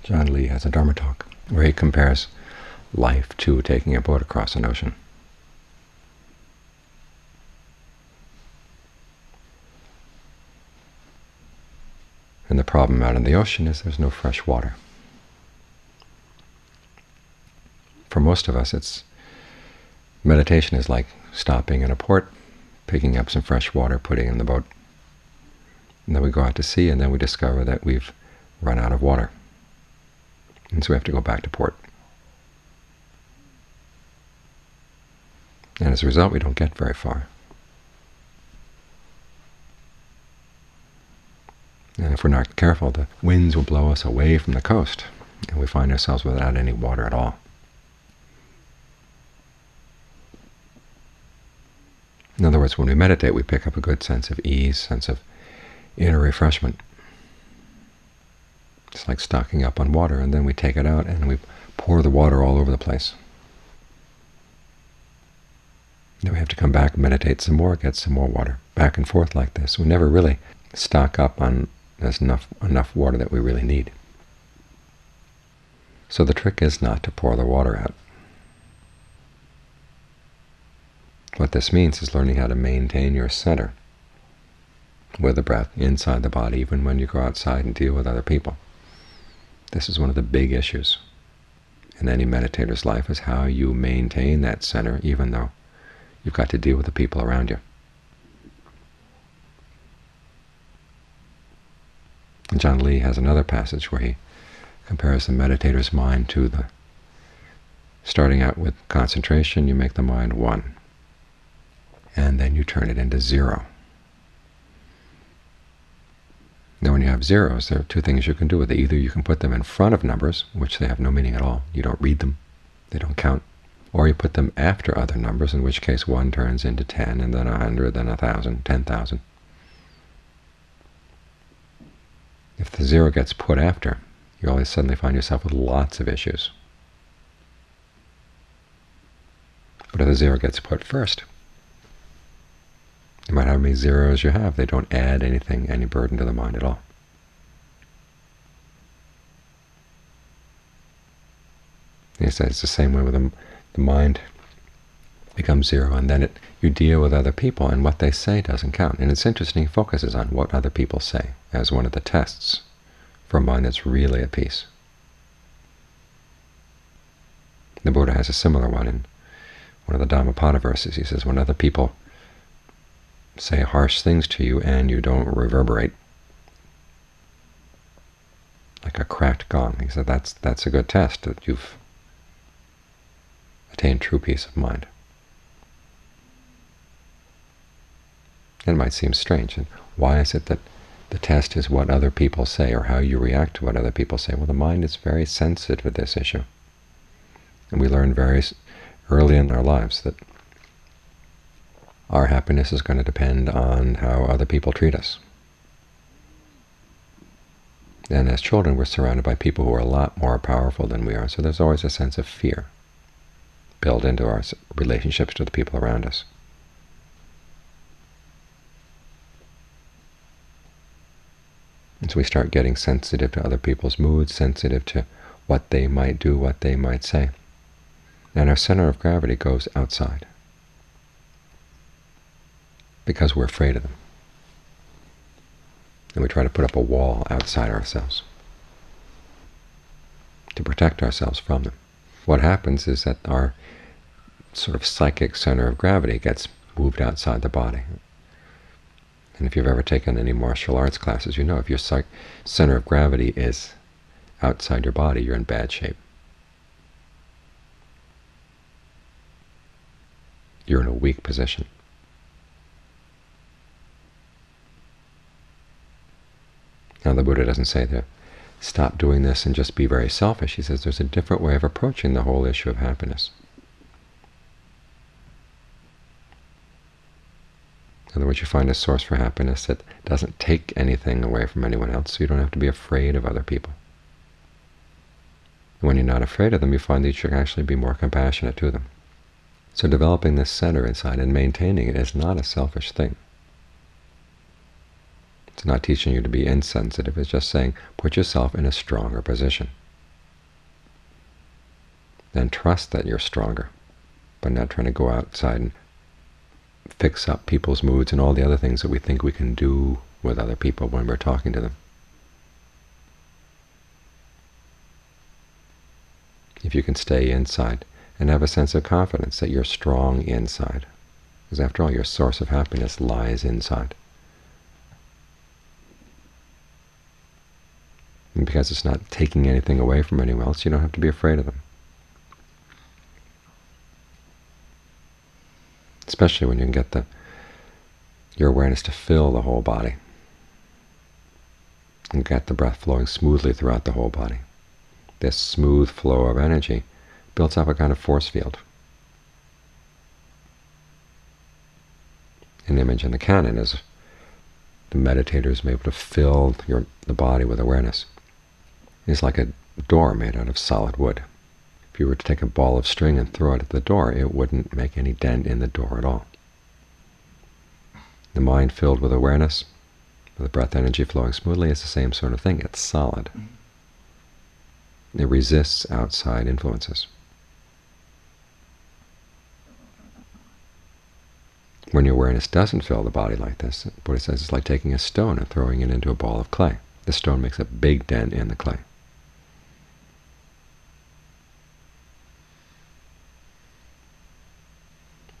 Ajahn Lee has a Dharma talk where he compares life to taking a boat across an ocean. And the problem out in the ocean is there's no fresh water. For most of us, meditation is like stopping in a port, picking up some fresh water, putting it in the boat. And then we go out to sea, and then we discover that we've run out of water. And so we have to go back to port. And as a result, we don't get very far. And if we're not careful, the winds will blow us away from the coast, and we find ourselves without any water at all. In other words, when we meditate, we pick up a good sense of ease, sense of inner refreshment. It's like stocking up on water, and then we take it out and we pour the water all over the place. Then we have to come back, meditate some more, get some more water, back and forth like this. We never really stock up on enough water that we really need. So the trick is not to pour the water out. What this means is learning how to maintain your center with the breath inside the body, even when you go outside and deal with other people. This is one of the big issues in any meditator's life, is how you maintain that center even though you've got to deal with the people around you. Ajahn Lee has another passage where he compares the meditator's mind to starting out with concentration, you make the mind one, and then you turn it into zero. Now when you have zeros, there are two things you can do with it. Either you can put them in front of numbers, which they have no meaning at all. You don't read them. They don't count. Or you put them after other numbers, in which case 1 turns into 10, and then 100, then 1,000, 10,000. If the zero gets put after, you always suddenly find yourself with lots of issues. But if the zero gets put first, no matter how many zeros you have, they don't add anything, any burden to the mind at all. He says it's the same way with the mind becomes zero, and then you deal with other people, and what they say doesn't count. And it's interesting, he focuses on what other people say as one of the tests for a mind that's really at peace. The Buddha has a similar one in one of the Dhammapada verses. He says, when other people say harsh things to you and you don't reverberate like a cracked gong, he said that's a good test that you've attained true peace of mind. It might seem strange. And why is it that the test is what other people say, or how you react to what other people say? Well, the mind is very sensitive to this issue. And we learn very early in our lives that our happiness is going to depend on how other people treat us. And as children, we're surrounded by people who are a lot more powerful than we are, so there's always a sense of fear built into our relationships to the people around us. And so we start getting sensitive to other people's moods, sensitive to what they might do, what they might say. And our center of gravity goes outside because we're afraid of them. And we try to put up a wall outside ourselves to protect ourselves from them. What happens is that our sort of psychic center of gravity gets moved outside the body. And if you've ever taken any martial arts classes, you know if your center of gravity is outside your body, you're in bad shape. You're in a weak position. Now the Buddha doesn't say to stop doing this and just be very selfish. He says there's a different way of approaching the whole issue of happiness. In other words, you find a source for happiness that doesn't take anything away from anyone else, so you don't have to be afraid of other people. And when you're not afraid of them, you find that you can actually be more compassionate to them. So developing this center inside and maintaining it is not a selfish thing. It's not teaching you to be insensitive. It's just saying put yourself in a stronger position. then trust that you're stronger, but not trying to go outside and fix up people's moods and all the other things that we think we can do with other people when we're talking to them. If you can stay inside and have a sense of confidence that you're strong inside, because after all, your source of happiness lies inside. And because it's not taking anything away from anyone else, you don't have to be afraid of them. Especially when you can get your awareness to fill the whole body and get the breath flowing smoothly throughout the whole body. This smooth flow of energy builds up a kind of force field. An image in the canon is the meditator is able to fill the body with awareness. It's like a door made out of solid wood. If you were to take a ball of string and throw it at the door, it wouldn't make any dent in the door at all. The mind filled with awareness, with the breath energy flowing smoothly, is the same sort of thing. It's solid. It resists outside influences. When your awareness doesn't fill the body like this, Buddha says it's like taking a stone and throwing it into a ball of clay. The stone makes a big dent in the clay.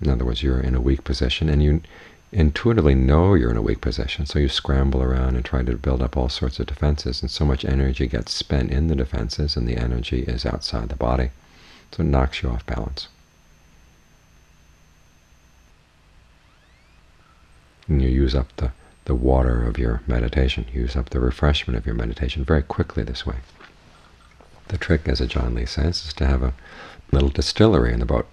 In other words, you're in a weak position, and you intuitively know you're in a weak position, so you scramble around and try to build up all sorts of defenses, and so much energy gets spent in the defenses, and the energy is outside the body, so it knocks you off balance. And you use up the water of your meditation, use up the refreshment of your meditation very quickly this way. The trick, as Ajahn Lee says, is to have a little distillery in the boat.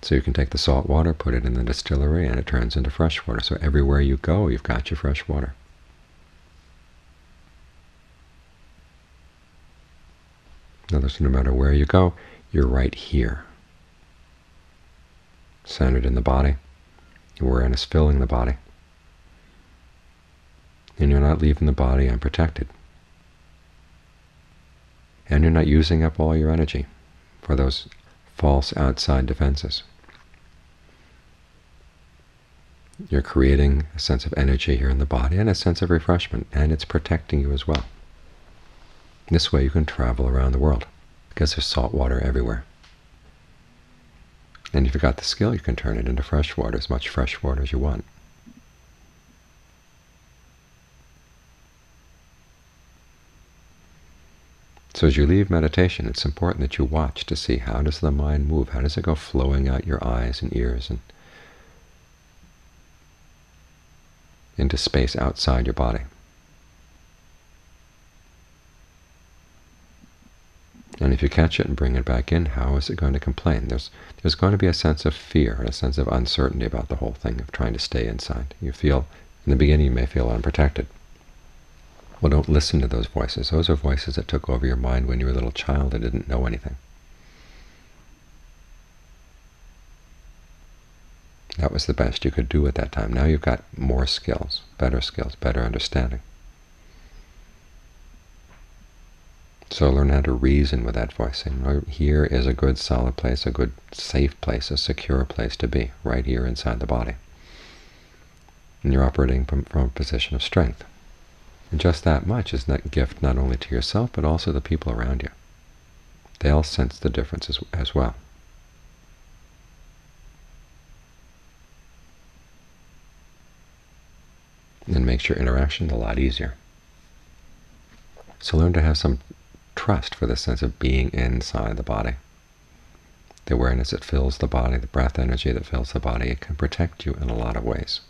So you can take the salt water, put it in the distillery, and it turns into fresh water. So everywhere you go, you've got your fresh water. In other words, no matter where you go, you're right here, centered in the body. Your awareness filling the body. And you're not leaving the body unprotected. And you're not using up all your energy for those false outside defenses. You're creating a sense of energy here in the body and a sense of refreshment, and it's protecting you as well. This way you can travel around the world, because there's salt water everywhere. And if you've got the skill, you can turn it into fresh water, as much fresh water as you want. So as you leave meditation, it's important that you watch to see, how does the mind move? How does it go flowing out your eyes and ears and into space outside your body? And if you catch it and bring it back in, how is it going to complain? There's going to be a sense of fear and a sense of uncertainty about the whole thing of trying to stay inside. You feel, in the beginning, you may feel unprotected. Well, don't listen to those voices. Those are voices that took over your mind when you were a little child and didn't know anything. That was the best you could do at that time. Now you've got more skills, better understanding. So learn how to reason with that voice. Saying, here is a good, solid place, a good, safe place, a secure place to be, right here inside the body. And you're operating from a position of strength. And just that much is that gift not only to yourself, but also the people around you. They'll sense the difference as well. And it makes your interaction a lot easier. So learn to have some trust for the sense of being inside the body. The awareness that fills the body, the breath energy that fills the body, it can protect you in a lot of ways.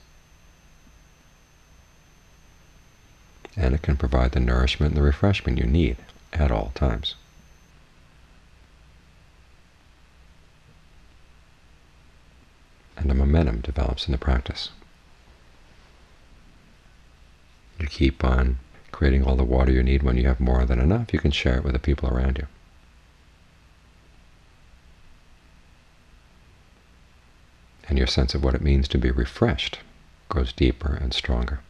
And it can provide the nourishment and the refreshment you need at all times. And a momentum develops in the practice. You keep on creating all the water you need. When you have more than enough, you can share it with the people around you. And your sense of what it means to be refreshed grows deeper and stronger.